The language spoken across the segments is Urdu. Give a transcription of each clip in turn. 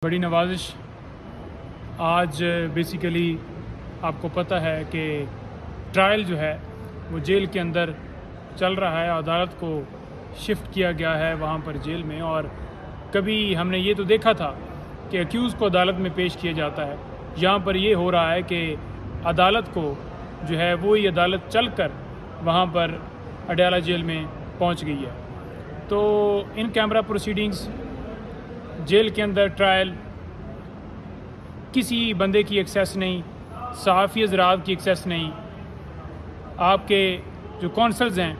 بڑی نوازش آج بیسیکلی آپ کو پتہ ہے کہ ٹرائل جو ہے وہ جیل کے اندر چل رہا ہے. عدالت کو شفٹ کیا گیا ہے وہاں پر جیل میں, اور کبھی ہم نے یہ تو دیکھا تھا کہ ایکیوز کو عدالت میں پیش کیا جاتا ہے. یہاں پر یہ ہو رہا ہے کہ عدالت کو جو ہے وہی عدالت چل کر وہاں پر اڈیالہ جیل میں پہنچ گئی ہے. تو ان کیمرہ پروسیڈنگز, جیل کے اندر ٹرائل, کسی بندے کی ایکسیس نہیں, صحافی حضرات کی ایکسیس نہیں, آپ کے جو کونسلز ہیں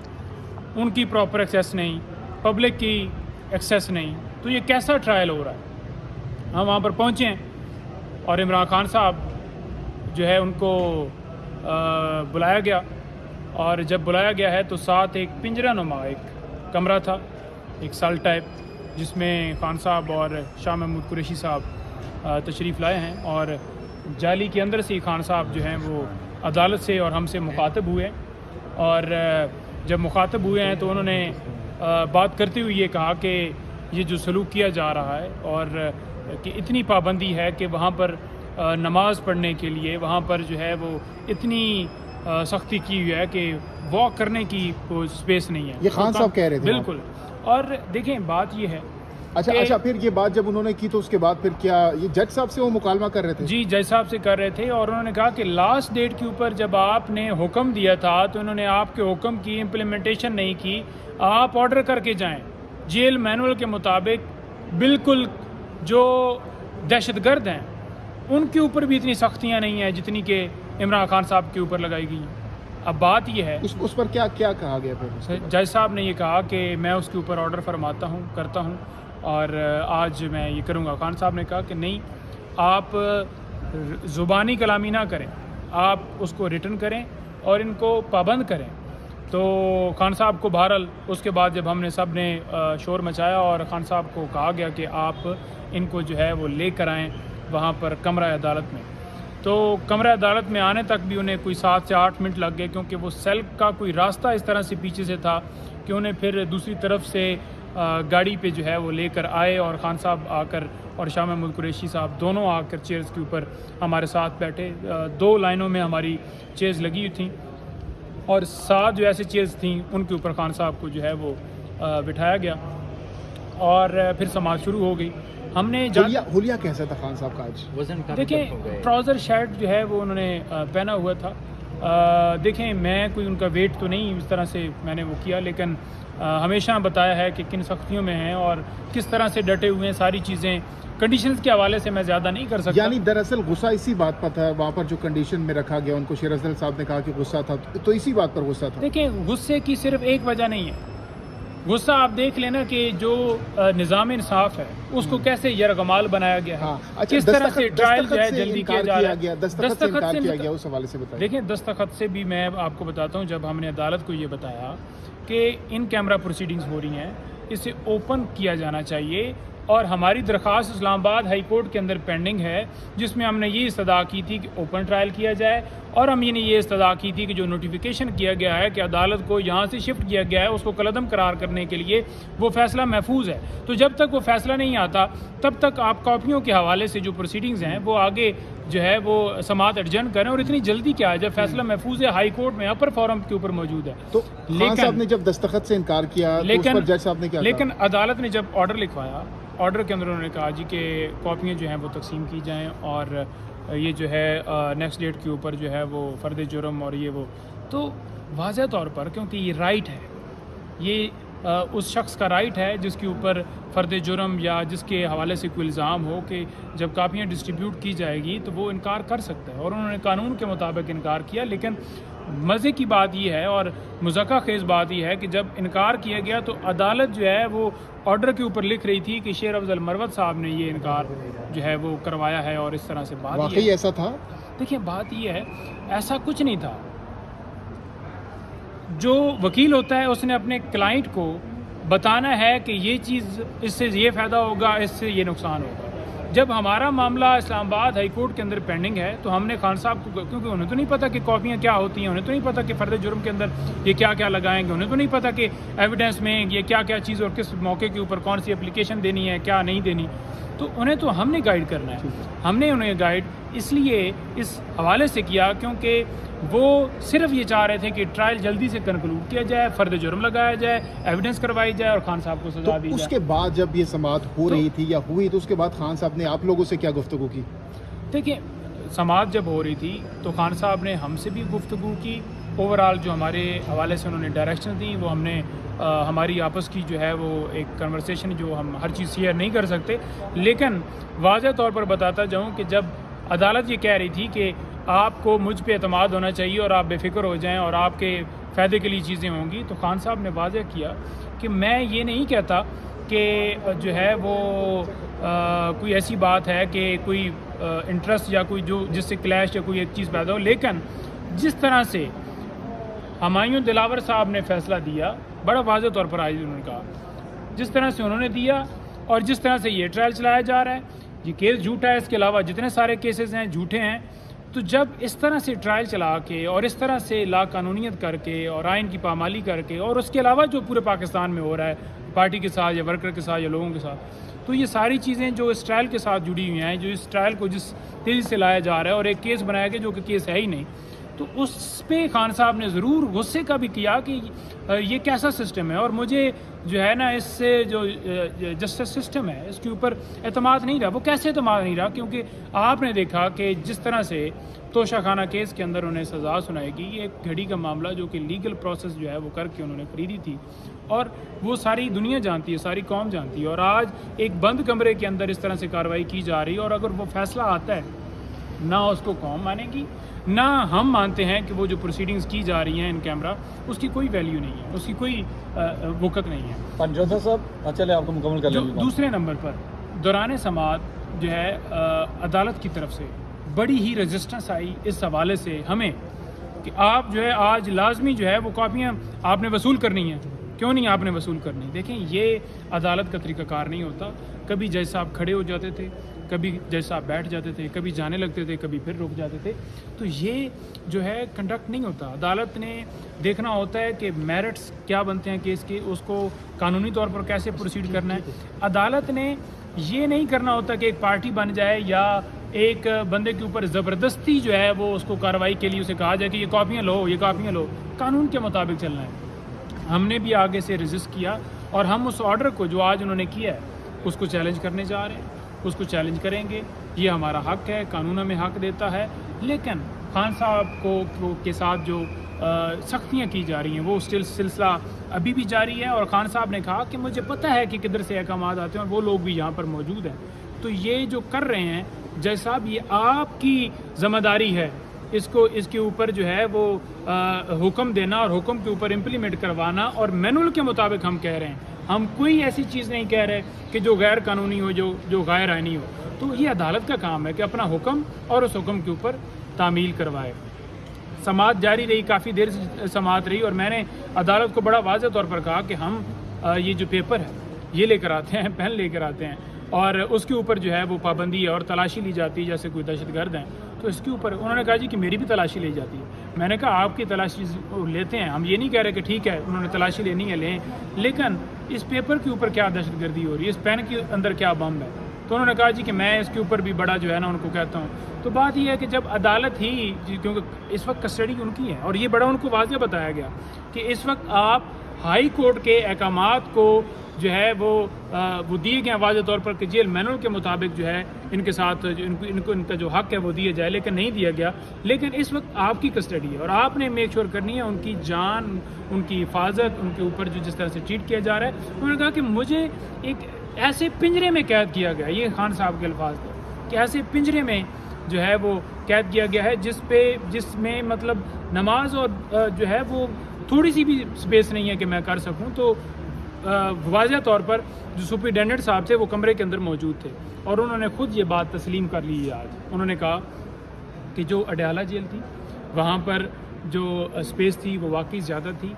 ان کی پراپر ایکسیس نہیں, پبلک کی ایکسیس نہیں. تو یہ کیسا ٹرائل ہو رہا ہے؟ ہم وہاں پر پہنچے ہیں اور عمران خان صاحب جو ہے ان کو بلایا گیا, اور جب بلایا گیا ہے تو ساتھ ایک پنجرہ نما ایک کمرہ تھا, ایک سیل ٹائپ, جس میں خان صاحب اور شاہ محمود قریشی صاحب تشریف لائے ہیں. اور جالی کے اندر سے خان صاحب جو ہیں وہ عدالت سے اور ہم سے مخاطب ہوئے, اور جب مخاطب ہوئے ہیں تو انہوں نے بات کرتے ہوئے یہ کہا کہ یہ جو سلوک کیا جا رہا ہے اور کہ اتنی پابندی ہے کہ وہاں پر نماز پڑھنے کے لیے وہاں پر جو ہے وہ اتنی سختی کی ہوئی ہے کہ واک کرنے کی کوئی اسپیس نہیں ہے. یہ خان صاحب کہہ رہے تھے بالکل. اور دیکھیں بات یہ ہے, اچھا پھر یہ بات جب انہوں نے کی تو اس کے بعد پھر کیا یہ جج صاحب سے وہ مکالمہ کر رہے تھے؟ جی, جج صاحب سے کر رہے تھے, اور انہوں نے کہا کہ لاسٹ ڈیٹ کے اوپر جب آپ نے حکم دیا تھا تو انہوں نے آپ کے حکم کی امپلیمنٹیشن نہیں کی. آپ آرڈر کر کے جائیں جیل مینول کے مطابق. بالکل جو دہشت گرد ہیں ان کے اوپر بھی اتنی سختیاں نہیں ہیں جتنی کہ عمران خان صاحب کے اوپر لگائی گئی ہیں. اب بات یہ ہے اس پر کیا کہا گیا پھر؟ جج صاحب نے یہ کہا کہ میں اس کے اوپر آرڈر فرماتا ہوں, کرتا ہوں, اور آج میں یہ کروں گا. خان صاحب نے کہا کہ نہیں, آپ زبانی کلامی نہ کریں, آپ اس کو ریٹن کریں اور ان کو پابند کریں. تو خان صاحب کو بہرحال اس کے بعد جب ہم نے سب نے شور مچایا اور خان صاحب کو کہا گیا کہ آپ ان کو جو ہے وہ لے کر آئیں وہاں پر کمرہ عدالت میں, تو کمرہ عدالت میں آنے تک بھی انہیں کوئی 7 سے 8 منٹ لگ گئے, کیونکہ وہ سیل کا کوئی راستہ اس طرح سے پیچھے سے تھا کہ انہیں پھر دوسری طرف سے گاڑی پہ جو ہے وہ لے کر آئے. اور خان صاحب آ کر اور شاہ محمود قریشی صاحب دونوں آ کر چیئرز کے اوپر ہمارے ساتھ بیٹھے. 2 لائنوں میں ہماری چیئرز لگی ہوئی تھیں, اور 7 جو ایسے چیئرز تھیں ان کے اوپر خان صاحب کو جو ہے وہ بٹھایا گیا, اور پھر سماعت شروع ہو گئی. ہم نے حلیہ کیسا تھا خان صاحب کا آج؟ دیکھیں ٹراؤزر شرٹ جو ہے وہ انہوں نے پہنا ہوا تھا. دیکھیں میں کوئی ان کا ویٹ تو نہیں اس طرح سے میں نے وہ کیا, لیکن ہمیشہ بتایا ہے کہ کن سختیوں میں ہیں اور کس طرح سے ڈٹے ہوئے ہیں. ساری چیزیں کنڈیشنز کے حوالے سے میں زیادہ نہیں کر سکتا. یعنی دراصل غصہ اسی بات پر تھا, وہاں پر جو کنڈیشن میں رکھا گیا ان کو شیر افضل صاحب نے کہا کہ غصہ تھا, تو اسی بات پر غصہ تھا. دیکھیں غصے کی صرف ایک وجہ نہیں ہے. غصہ آپ دیکھ لینا کہ جو نظام انصاف ہے اس کو کیسے یرغمال بنایا گیا ہے, کس طرح سے ٹرائل جو ہے جلدی کیا جا رہا ہے. دستخط سے انکار کیا گیا, اس حوالے سے بتائیں. دیکھیں دستخط سے بھی میں آپ کو بتاتا ہوں. جب ہم نے عدالت کو یہ بتایا کہ ان کیمرہ پروسیڈنگز ہو رہی ہیں, اسے اوپن کیا جانا چاہیے, اور ہماری درخواست اسلام آباد ہائی کورٹ کے اندر پینڈنگ ہے جس میں ہم نے یہ استدعا کی تھی کہ اوپن ٹرائل کیا جائے, اور ہم نے یہ استدعا کی تھی کہ جو نوٹیفیکیشن کیا گیا ہے کہ عدالت کو یہاں سے شفٹ کیا گیا ہے اس کو کالعدم قرار کرنے کے لیے وہ فیصلہ محفوظ ہے. تو جب تک وہ فیصلہ نہیں آتا تب تک آپ کاپیوں کے حوالے سے جو پروسیڈنگز ہیں وہ آگے جو ہے وہ سماعت ایڈجرن کریں. اور اتنی جلدی کیا ہے جب فیصلہ محفوظ ہے, ہائی کورٹ میں اپر فورم کے اوپر موجود ہے. تو خان صاحب نے جب دستخط سے انکار کیا تو اس پر جج صاحب نے کیا کہا؟ لیکن عدالت نے جب آرڈر لکھوایا, آرڈر کے اندر انہوں نے کہا جی کہ کاپیاں جو ہیں وہ تقسیم کی جائیں, اور یہ جو ہے نیکسٹ ڈیٹ کے اوپر جو ہے وہ فرد جرم اور یہ وہ. تو واضح طور پر کیونکہ یہ رائٹ ہے, یہ اس شخص کا رائٹ ہے جس کے اوپر فرد جرم یا جس کے حوالے سے کوئی الزام ہو کہ جب کاپیاں ڈسٹریبیوٹ کی جائے گی تو وہ انکار کر سکتا ہے, اور انہوں نے قانون کے مطابق انکار کیا. لیکن مزے کی بات یہ ہے اور مذاکرہ خیز بات یہ ہے کہ جب انکار کیا گیا تو عدالت جو ہے وہ آرڈر کے اوپر لکھ رہی تھی کہ شیر افضل مروت صاحب نے یہ انکار جو ہے وہ کروایا ہے, اور اس طرح سے بات. واقعی ایسا تھا؟ دیکھیں بات یہ ہے, ایسا کچھ نہیں تھا. جو وکیل ہوتا ہے اس نے اپنے کلائنٹ کو بتانا ہے کہ یہ چیز اس سے یہ فائدہ ہوگا, اس سے یہ نقصان ہوگا. جب ہمارا معاملہ اسلام آباد ہائی کورٹ کے اندر پینڈنگ ہے تو ہم نے خان صاحب کو, کیونکہ انہیں تو نہیں پتہ کہ کاپیاں کیا ہوتی ہیں, انہیں تو نہیں پتہ کہ فرد جرم کے اندر یہ کیا کیا لگائیں گے, انہیں تو نہیں پتہ کہ ایویڈنس میں یہ کیا کیا چیز اور کس موقع کے اوپر کون سی اپلیکیشن دینی ہے کیا نہیں دینی. تو انہیں تو ہم نے گائیڈ کرنا ہے. ہم نے انہیں گائیڈ اس لیے اس حوالے سے کیا کیونکہ وہ صرف یہ چاہ رہے تھے کہ ٹرائل جلدی سے کنکلوڈ کیا جائے, فرد جرم لگایا جائے, ایویڈنس کروائی جائے اور خان صاحب کو سزا دی جائے. اس کے بعد جب یہ سماعت ہو رہی تھی یا ہوئی تو اس کے بعد خان صاحب نے آپ لوگوں سے کیا گفتگو کی؟ دیکھیں, سماعت جب ہو رہی تھی تو خان صاحب نے ہم سے بھی گفتگو کی. اوورآل جو ہمارے حوالے سے انہوں نے ڈائریکشن دی وہ ہم نے ہماری آپس کی جو ہے وہ ایک کنورسیشن جو ہم ہر چیز شیئر نہیں کر سکتے, لیکن واضح طور پر بتاتا جاؤں کہ جب عدالت یہ کہہ رہی تھی کہ آپ کو مجھ پہ اعتماد ہونا چاہیے اور آپ بے فکر ہو جائیں اور آپ کے فائدے کے لیے چیزیں ہوں گی, تو خان صاحب نے واضح کیا کہ میں یہ نہیں کہتا کہ جو ہے وہ کوئی ایسی بات ہے کہ کوئی انٹرسٹ یا کوئی جو جس سے کلیش یا کوئی ایک چیز پیدا ہو, لیکن جس طرح سے ہمایوں دلاور صاحب نے فیصلہ دیا بڑا واضح طور پر آج انہوں نے کہا, جس طرح سے انہوں نے دیا اور جس طرح سے یہ ٹرائل چلایا جا رہا ہے, یہ کیس جھوٹا ہے, اس کے علاوہ جتنے سارے کیسز ہیں جھوٹے ہیں. تو جب اس طرح سے ٹرائل چلا کے اور اس طرح سے لا قانونیت کر کے اور آئین کی پامالی کر کے اور اس کے علاوہ جو پورے پاکستان میں ہو رہا ہے پارٹی کے ساتھ یا ورکر کے ساتھ یا لوگوں کے ساتھ, تو یہ ساری چیزیں جو اس ٹرائل کے ساتھ جڑی ہوئی ہیں, جو اس ٹرائل کو جس تیزی سے لایا جا رہا ہے اور ایک کیس بنایا گیا جو کہ کیس ہے ہی نہیں, تو اس پہ خان صاحب نے ضرور غصے کا بھی کیا کہ یہ کیسا سسٹم ہے اور مجھے جو ہے نا اس سے جو جسٹس سسٹم ہے اس کے اوپر اعتماد نہیں رہا. وہ کیسے اعتماد نہیں رہا؟ کیونکہ آپ نے دیکھا کہ جس طرح سے توشہ خانہ کیس کے اندر انہیں سزا سنائے گی, یہ ایک گھڑی کا معاملہ جو کہ لیگل پروسیس جو ہے وہ کر کے انہوں نے خریدی تھی اور وہ ساری دنیا جانتی ہے, ساری قوم جانتی ہے, اور آج ایک بند کمرے کے اندر اس طرح سے کارروائی کی جا رہی ہے اور اگر وہ فیصلہ آتا ہے نہ اس کو قوم مانے گی نہ ہم مانتے ہیں کہ وہ جو پروسیڈنگز کی جا رہی ہیں ان کیمرہ اس کی کوئی ویلیو نہیں ہے, اس کی کوئی وقت نہیں ہے. پنجوتھا صاحب چلے آپ کو مکمل کر لیں. دوسرے نمبر پر دوران سماعت جو ہے عدالت کی طرف سے بڑی ہی ریزسٹنس آئی اس حوالے سے ہمیں کہ آپ جو ہے آج لازمی جو ہے وہ کاپیاں آپ نے وصول کرنی ہیں. کیوں نہیں آپ نے وصول کرنی؟ دیکھیں یہ عدالت کا طریقہ کار نہیں ہوتا. کبھی جج صاحب کھڑے ہو جاتے تھے, کبھی جج صاحب بیٹھ جاتے تھے, کبھی جانے لگتے تھے, کبھی پھر رک جاتے تھے. تو یہ جو ہے کنڈکٹ نہیں ہوتا. عدالت نے دیکھنا ہوتا ہے کہ میرٹس کیا بنتے ہیں کیس کے, اس کو قانونی طور پر کیسے پروسیڈ کرنا ہے. عدالت نے یہ نہیں کرنا ہوتا کہ ایک پارٹی بن جائے یا ایک بندے کے اوپر زبردستی جو ہے وہ اس کو کارروائی کے لیے اسے کہا جائے کہ یہ کاپیاں لو, یہ کاپیاں لو. قانون کے مطابق چلنا ہے. ہم نے بھی آگے سے ریزسٹ کیا اور ہم اس آرڈر کو جو آج انہوں نے کیا ہے اس کو چیلنج کرنے جا رہے ہیں, اس کو چیلنج کریں گے. یہ ہمارا حق ہے, قانون ہمیں حق دیتا ہے, لیکن خان صاحب کو کے ساتھ جو سختیاں کی جا رہی ہیں وہ سلسلہ ابھی بھی جاری ہے. اور خان صاحب نے کہا کہ مجھے پتہ ہے کہ کدھر سے احکامات آتے ہیں اور وہ لوگ بھی یہاں پر موجود ہیں. تو یہ جو کر رہے ہیں جج صاحب, یہ آپ کی ذمہ داری ہے اس کے اوپر جو ہے وہ حکم دینا اور حکم کے اوپر امپلیمنٹ کروانا. اور مینول کے مطابق ہم کہہ رہے ہیں, ہم کوئی ایسی چیز نہیں کہہ رہے کہ جو غیر قانونی ہو, جو غیر آئینی ہو. تو یہ عدالت کا کام ہے کہ اپنا حکم اور اس حکم کے اوپر تعمیل کروائے. سماعت جاری رہی, کافی دیر سے سماعت رہی, اور میں نے عدالت کو بڑا واضح طور پر کہا کہ ہم یہ جو پیپر ہے یہ لے کر آتے ہیں, پین لے کر آتے ہیں, اور اس کے اوپر جو ہے وہ پابندی ہے اور تلاشی لی جاتی ہے جیسے کوئی دہشت گرد ہیں تو اس کے اوپر. انہوں نے کہا جی کہ میری بھی تلاشی لی جاتی ہے. میں نے کہا آپ کی تلاشی لیتے ہیں, ہم یہ نہیں کہہ رہے کہ ٹھیک ہے انہوں نے تلاشی لینی ہے لیں, لیکن اس پیپر کے اوپر کیا دہشت گردی ہو رہی ہے, اس پین کے اندر کیا بم ہے. تو انہوں نے کہا جی کہ میں اس کے اوپر بھی بڑا جو ہے نا ان کو کہتا ہوں. تو بات یہ ہے کہ جب عدالت ہی, کیونکہ اس وقت کسٹڈی ان کی ہے اور یہ بڑا ان کو واضح بتایا گیا کہ اس وقت آپ ہائی کورٹ کے احکامات کو جو ہے وہ دیے گئے واضح طور پر کہ جیل مینول کے مطابق جو ہے ان کے ساتھ ان کا جو حق ہے وہ دیا جائے, لیکن نہیں دیا گیا. لیکن اس وقت آپ کی کسٹڈی ہے اور آپ نے میک شور کرنی ہے ان کی جان, ان کی حفاظت, ان کے اوپر جو جس طرح سے ٹریٹ کیا جا رہا ہے. انہوں نے کہا کہ مجھے ایک ایسے پنجرے میں قید کیا گیا, یہ خان صاحب کے الفاظ تھے کہ ایسے پنجرے میں جو ہے وہ قید کیا گیا ہے جس میں مطلب نماز اور جو ہے وہ تھوڑی سی بھی سپیس نہیں ہے کہ میں کر سکوں. تو واضح طور پر جو سپرنٹینڈنٹ صاحب تھے وہ کمرے کے اندر موجود تھے اور انہوں نے خود یہ بات تسلیم کر لی ہے. آج انہوں نے کہا کہ جو اڈیالہ جیل تھی وہاں پر جو سپیس تھی وہ واقعی زیادہ تھی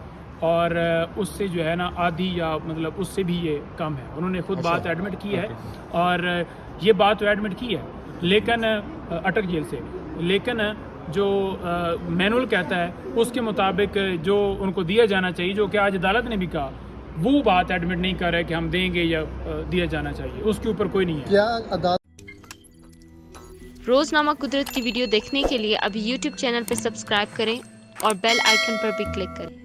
اور اس سے جو ہے نا آدھی یا مطلب اس سے بھی یہ کم ہے. انہوں نے خود بات ایڈمٹ کی ہے اور یہ بات تو ایڈمٹ کی ہے لیکن اٹک جیل سے, لیکن جو مینول کہتا ہے اس کے مطابق جو ان کو دیا جانا چاہیے, جو کہ آج عدالت نے بھی کہا وہ بات ایڈمٹ نہیں کر رہا ہے کہ ہم دیں گے یا دیا جانا چاہیے، اس کے اوپر کوئی نہیں ہے. کیا عدالت روزنامہ قدرت کی ویڈیو دیکھنے کے لیے ابھی یوٹیوب چینل پہ سبسکرائب کریں اور بیل آئیکن پر بھی کلک کریں.